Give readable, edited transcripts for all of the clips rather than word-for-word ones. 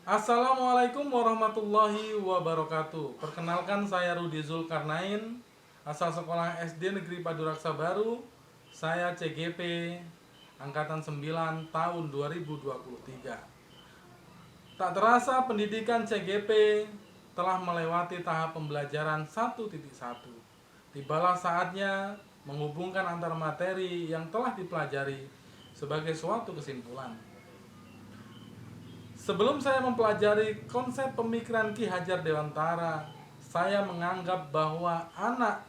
Assalamualaikum warahmatullahi wabarakatuh. Perkenalkan, saya Rudi Zulkarnain, asal sekolah SD Negeri Paduraksa Baru. Saya CGP angkatan 9 tahun 2023. Tak terasa pendidikan CGP telah melewati tahap pembelajaran 1.1. Tibalah saatnya menghubungkan antar materi yang telah dipelajari sebagai suatu kesimpulan. Sebelum saya mempelajari konsep pemikiran Ki Hajar Dewantara, saya menganggap bahwa anak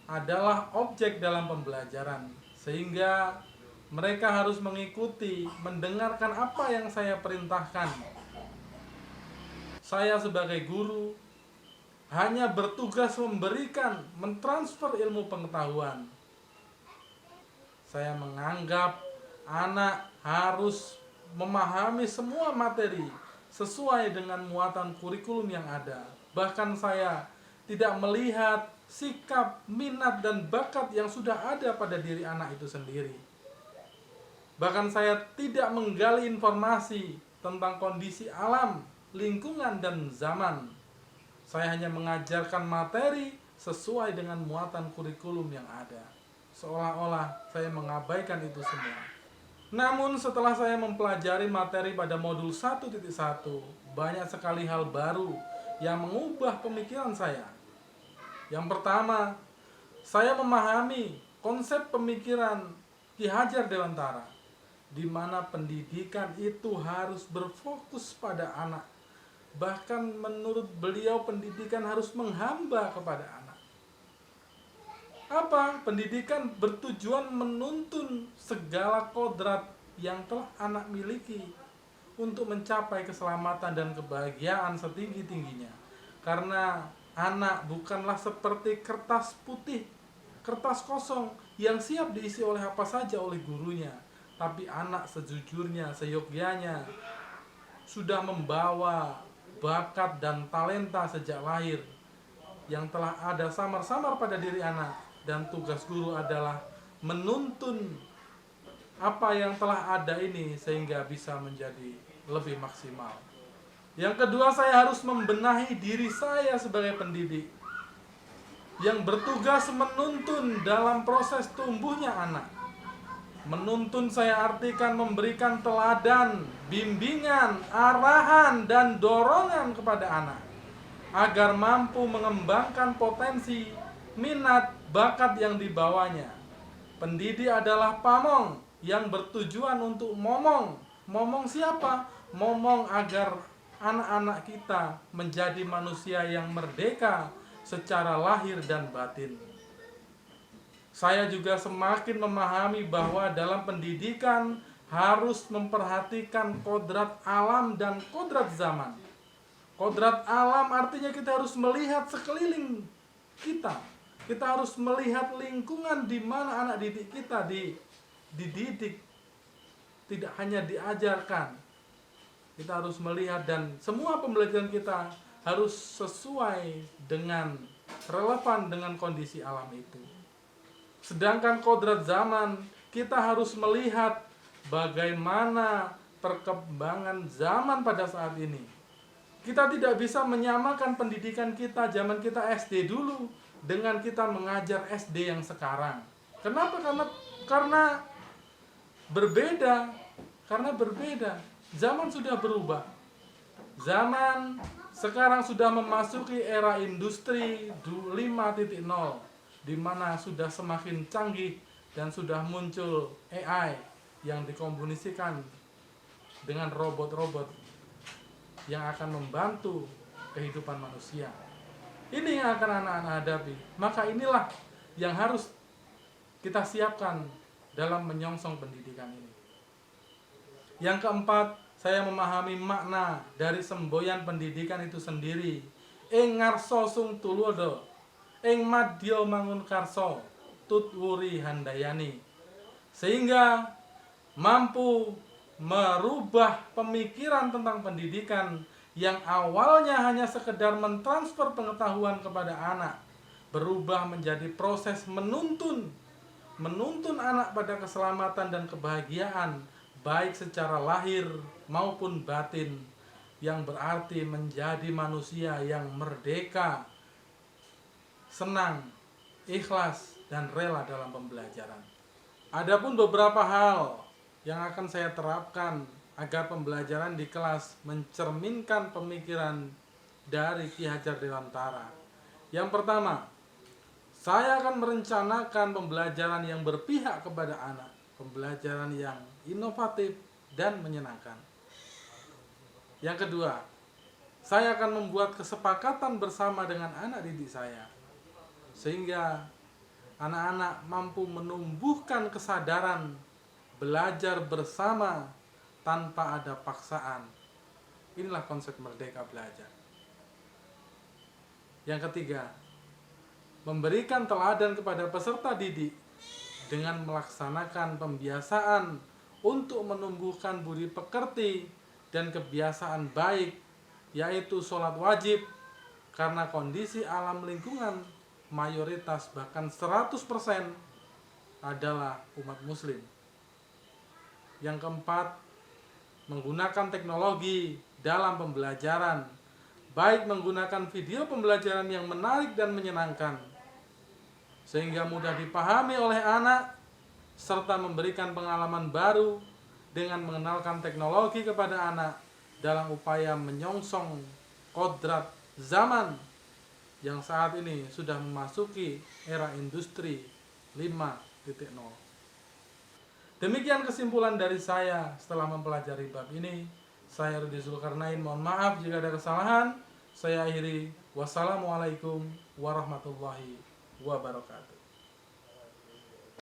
adalah objek dalam pembelajaran, sehingga mereka harus mengikuti, mendengarkan apa yang saya perintahkan. Saya sebagai guru hanya bertugas memberikan, mentransfer ilmu pengetahuan. Saya menganggap anak harus memahami semua materi sesuai dengan muatan kurikulum yang ada. Bahkan saya tidak melihat sikap, minat, dan bakat yang sudah ada pada diri anak itu sendiri. Bahkan saya tidak menggali informasi tentang kondisi alam, lingkungan, dan zaman. Saya hanya mengajarkan materi sesuai dengan muatan kurikulum yang ada. Seolah-olah saya mengabaikan itu semua. Namun setelah saya mempelajari materi pada modul 1.1, banyak sekali hal baru yang mengubah pemikiran saya. Yang pertama, saya memahami konsep pemikiran Ki Hajar Dewantara, di mana pendidikan itu harus berfokus pada anak. Bahkan menurut beliau pendidikan harus menghamba kepada anak. Apa? Pendidikan bertujuan menuntun segala kodrat yang telah anak miliki untuk mencapai keselamatan dan kebahagiaan setinggi-tingginya. Karena anak bukanlah seperti kertas putih, kertas kosong yang siap diisi oleh apa saja oleh gurunya. Tapi anak sejujurnya, seyogyanya sudah membawa bakat dan talenta sejak lahir yang telah ada samar-samar pada diri anak. Dan tugas guru adalah menuntun apa yang telah ada ini sehingga bisa menjadi lebih maksimal. Yang kedua, saya harus membenahi diri saya sebagai pendidik yang bertugas menuntun dalam proses tumbuhnya anak. Menuntun saya artikan memberikan teladan, bimbingan, arahan, dan dorongan kepada anak agar mampu mengembangkan potensi, minat, bakat yang dibawanya. Pendidik adalah pamong yang bertujuan untuk momong. Momong siapa? Momong agar anak-anak kita menjadi manusia yang merdeka secara lahir dan batin. Saya juga semakin memahami bahwa dalam pendidikan harus memperhatikan kodrat alam dan kodrat zaman. Kodrat alam artinya kita harus melihat sekeliling kita. Kita harus melihat lingkungan di mana anak didik kita dididik. Tidak hanya diajarkan. Kita harus melihat dan semua pembelajaran kita harus sesuai dengan relevan dengan kondisi alam itu. Sedangkan kodrat zaman, kita harus melihat bagaimana perkembangan zaman pada saat ini. Kita tidak bisa menyamakan pendidikan kita zaman kita SD dulu dengan kita mengajar SD yang sekarang. Kenapa? Karena berbeda. Karena berbeda. Zaman sudah berubah. Zaman sekarang sudah memasuki era industri 5.0, di mana sudah semakin canggih dan sudah muncul AI yang dikombinasikan dengan robot-robot yang akan membantu kehidupan manusia. Ini yang akan anak-anak hadapi. Maka inilah yang harus kita siapkan dalam menyongsong pendidikan ini. Yang keempat, saya memahami makna dari semboyan pendidikan itu sendiri. Ing ngarso sung tulodo, ing madya mangun karso, tutwuri handayani. Sehingga mampu merubah pemikiran tentang pendidikan yang awalnya hanya sekedar mentransfer pengetahuan kepada anak, berubah menjadi proses menuntun anak pada keselamatan dan kebahagiaan, baik secara lahir maupun batin. yang berarti menjadi manusia yang merdeka, senang, ikhlas, dan rela dalam pembelajaran. Adapun beberapa hal yang akan saya terapkan agar pembelajaran di kelas mencerminkan pemikiran dari Ki Hajar Dewantara. Yang pertama, saya akan merencanakan pembelajaran yang berpihak kepada anak, pembelajaran yang inovatif dan menyenangkan. Yang kedua, saya akan membuat kesepakatan bersama dengan anak didik saya, sehingga anak-anak mampu menumbuhkan kesadaran belajar bersama tanpa ada paksaan. Inilah konsep merdeka belajar. Yang ketiga, memberikan teladan kepada peserta didik dengan melaksanakan pembiasaan untuk menumbuhkan budi pekerti dan kebiasaan baik, yaitu sholat wajib, karena kondisi alam lingkungan mayoritas bahkan 100% adalah umat muslim. Yang keempat, menggunakan teknologi dalam pembelajaran, baik menggunakan video pembelajaran yang menarik dan menyenangkan, sehingga mudah dipahami oleh anak, serta memberikan pengalaman baru dengan mengenalkan teknologi kepada anak dalam upaya menyongsong kodrat zaman yang saat ini sudah memasuki era industri 5.0. Demikian kesimpulan dari saya setelah mempelajari bab ini. Saya Rudi Zulkarnain, mohon maaf jika ada kesalahan. Saya akhiri, wassalamualaikum warahmatullahi wabarakatuh.